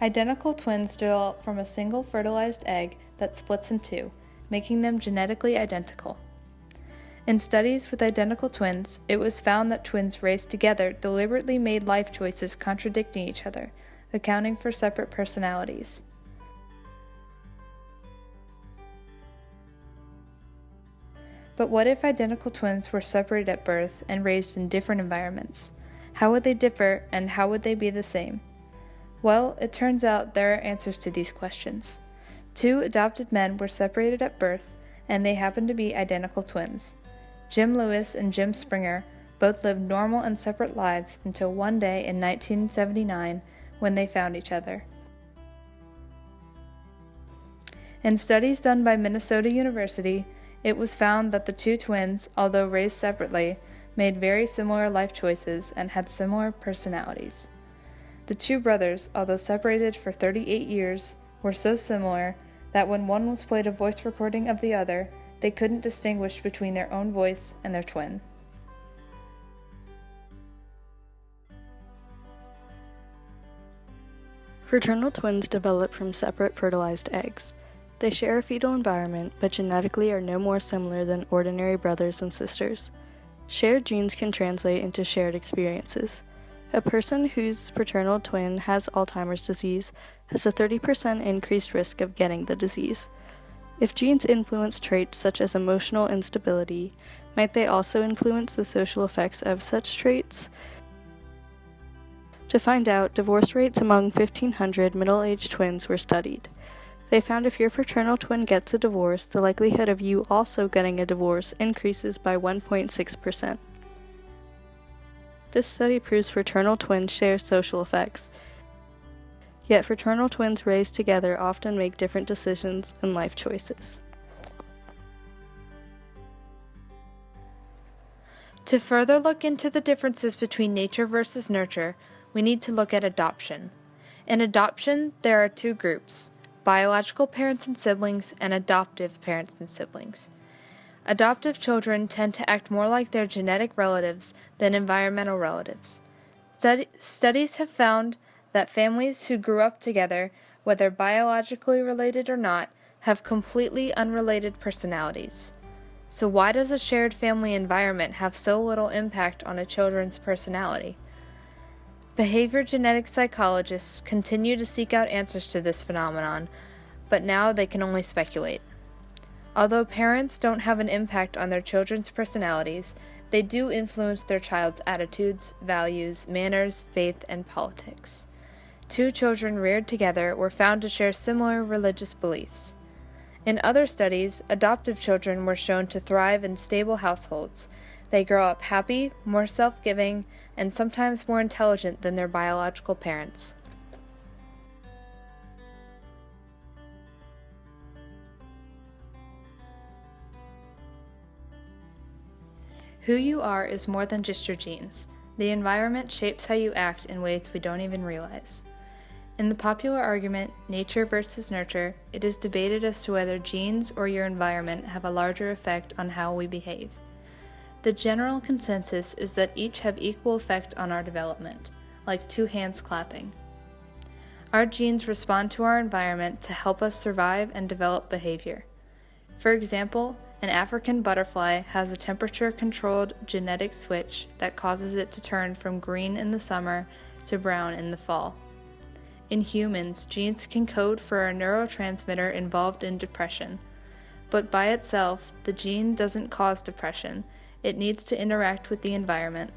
Identical twins develop from a single fertilized egg that splits in two, making them genetically identical. In studies with identical twins, it was found that twins raised together deliberately made life choices contradicting each other, accounting for separate personalities. But what if identical twins were separated at birth and raised in different environments? How would they differ, and how would they be the same? Well, it turns out there are answers to these questions. 2 adopted men were separated at birth, and they happened to be identical twins. Jim Lewis and Jim Springer both lived normal and separate lives until one day in 1979 when they found each other. In studies done by Minnesota University, it was found that the 2 twins, although raised separately, made very similar life choices and had similar personalities. The 2 brothers, although separated for 38 years, were so similar that when one was played a voice recording of the other, they couldn't distinguish between their own voice and their twin. Fraternal twins develop from separate fertilized eggs. They share a fetal environment, but genetically are no more similar than ordinary brothers and sisters. Shared genes can translate into shared experiences. A person whose fraternal twin has Alzheimer's disease has a 30% increased risk of getting the disease. If genes influence traits such as emotional instability, might they also influence the social effects of such traits? To find out, divorce rates among 1,500 middle-aged twins were studied. They found if your fraternal twin gets a divorce, the likelihood of you also getting a divorce increases by 1.6%. This study proves fraternal twins share social effects, yet fraternal twins raised together often make different decisions and life choices. To further look into the differences between nature versus nurture, we need to look at adoption. In adoption, there are 2 groups: biological parents and siblings, and adoptive parents and siblings. Adoptive children tend to act more like their genetic relatives than environmental relatives. Studies have found that families who grew up together, whether biologically related or not, have completely unrelated personalities. So why does a shared family environment have so little impact on a children's personality? Behavior genetic psychologists continue to seek out answers to this phenomenon, but now they can only speculate. Although parents don't have an impact on their children's personalities, they do influence their child's attitudes, values, manners, faith, and politics. 2 children reared together were found to share similar religious beliefs. In other studies, adoptive children were shown to thrive in stable households. They grow up happy, more self-giving, and sometimes more intelligent than their biological parents. Who you are is more than just your genes. The environment shapes how you act in ways we don't even realize. In the popular argument, nature versus nurture, it is debated as to whether genes or your environment have a larger effect on how we behave. The general consensus is that each have equal effect on our development, like 2 hands clapping. Our genes respond to our environment to help us survive and develop behavior. For example, an African butterfly has a temperature-controlled genetic switch that causes it to turn from green in the summer to brown in the fall. In humans, genes can code for a neurotransmitter involved in depression. But by itself, the gene doesn't cause depression. It needs to interact with the environment.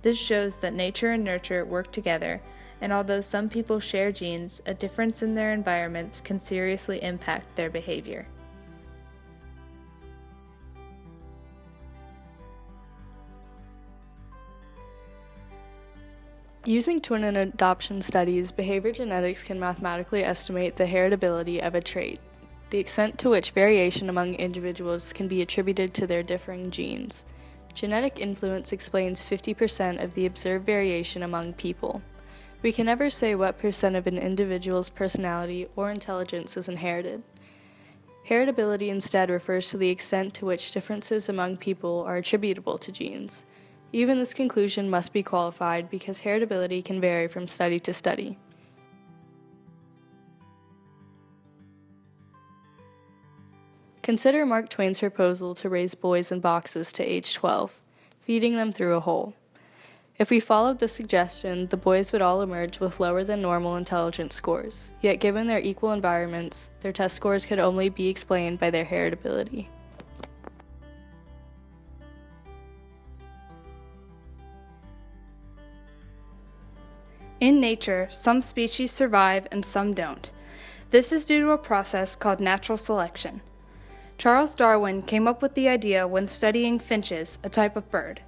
This shows that nature and nurture work together, and although some people share genes, a difference in their environments can seriously impact their behavior. Using twin and adoption studies, behavior genetics can mathematically estimate the heritability of a trait, the extent to which variation among individuals can be attributed to their differing genes. Genetic influence explains 50% of the observed variation among people. We can never say what percent of an individual's personality or intelligence is inherited. Heritability instead refers to the extent to which differences among people are attributable to genes. Even this conclusion must be qualified because heritability can vary from study to study. Consider Mark Twain's proposal to raise boys in boxes to age 12, feeding them through a hole. If we followed this suggestion, the boys would all emerge with lower than normal intelligence scores, yet given their equal environments, their test scores could only be explained by their heritability. In nature, some species survive and some don't. This is due to a process called natural selection. Charles Darwin came up with the idea when studying finches, a type of bird.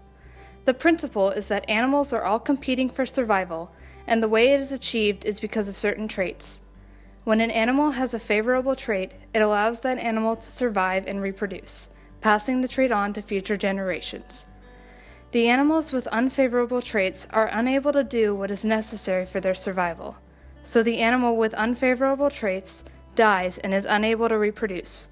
The principle is that animals are all competing for survival, and the way it is achieved is because of certain traits. When an animal has a favorable trait, it allows that animal to survive and reproduce, passing the trait on to future generations. The animals with unfavorable traits are unable to do what is necessary for their survival, so the animal with unfavorable traits dies and is unable to reproduce.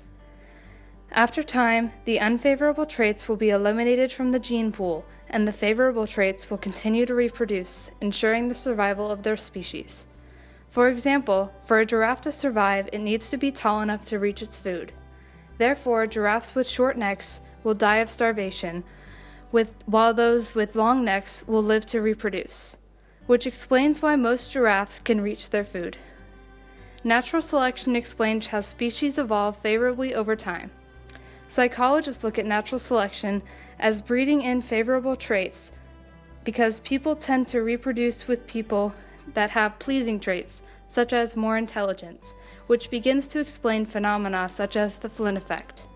After time, the unfavorable traits will be eliminated from the gene pool, and the favorable traits will continue to reproduce, ensuring the survival of their species. For example, for a giraffe to survive, it needs to be tall enough to reach its food. Therefore, giraffes with short necks will die of starvation, while those with long necks will live to reproduce, which explains why most giraffes can reach their food. Natural selection explains how species evolve favorably over time. Psychologists look at natural selection as breeding in favorable traits because people tend to reproduce with people that have pleasing traits, such as more intelligence, which begins to explain phenomena such as the Flynn effect.